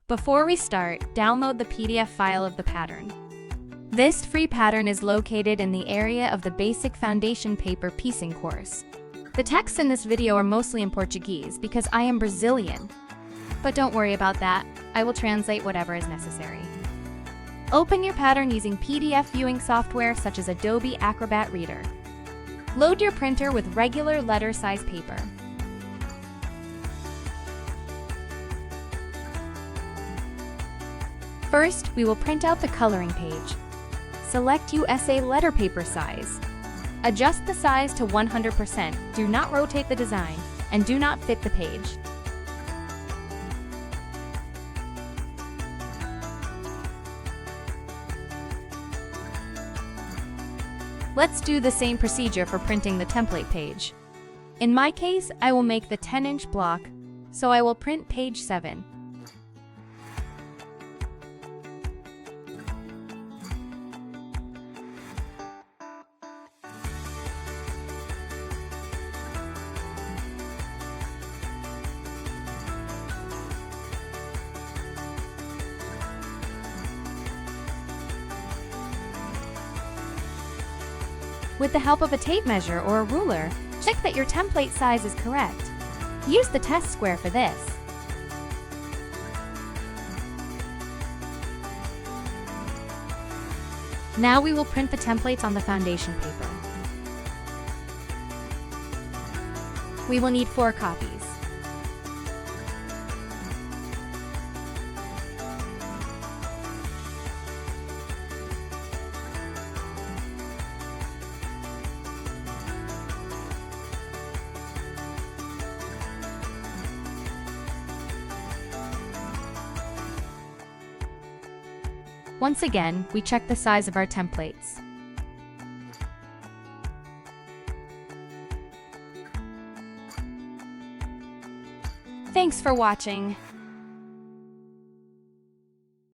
Before we start, download the PDF file of the pattern. This free pattern is located in the area of the Basic Foundation Paper Piecing course. The texts in this video are mostly in Portuguese because I am Brazilian. But don't worry about that, I will translate whatever is necessary. Open your pattern using PDF viewing software such as Adobe Acrobat Reader. Load your printer with regular letter size paper. First, we will print out the coloring page. Select USA letter paper size. Adjust the size to 100%, do not rotate the design, and do not fit the page. Let's do the same procedure for printing the template page. In my case, I will make the 10-inch block, so I will print page 7. With the help of a tape measure or a ruler, check that your template size is correct. Use the test square for this. Now we will print the templates on the foundation paper. We will need 4 copies. Once again, we check the size of our templates. Thanks for watching.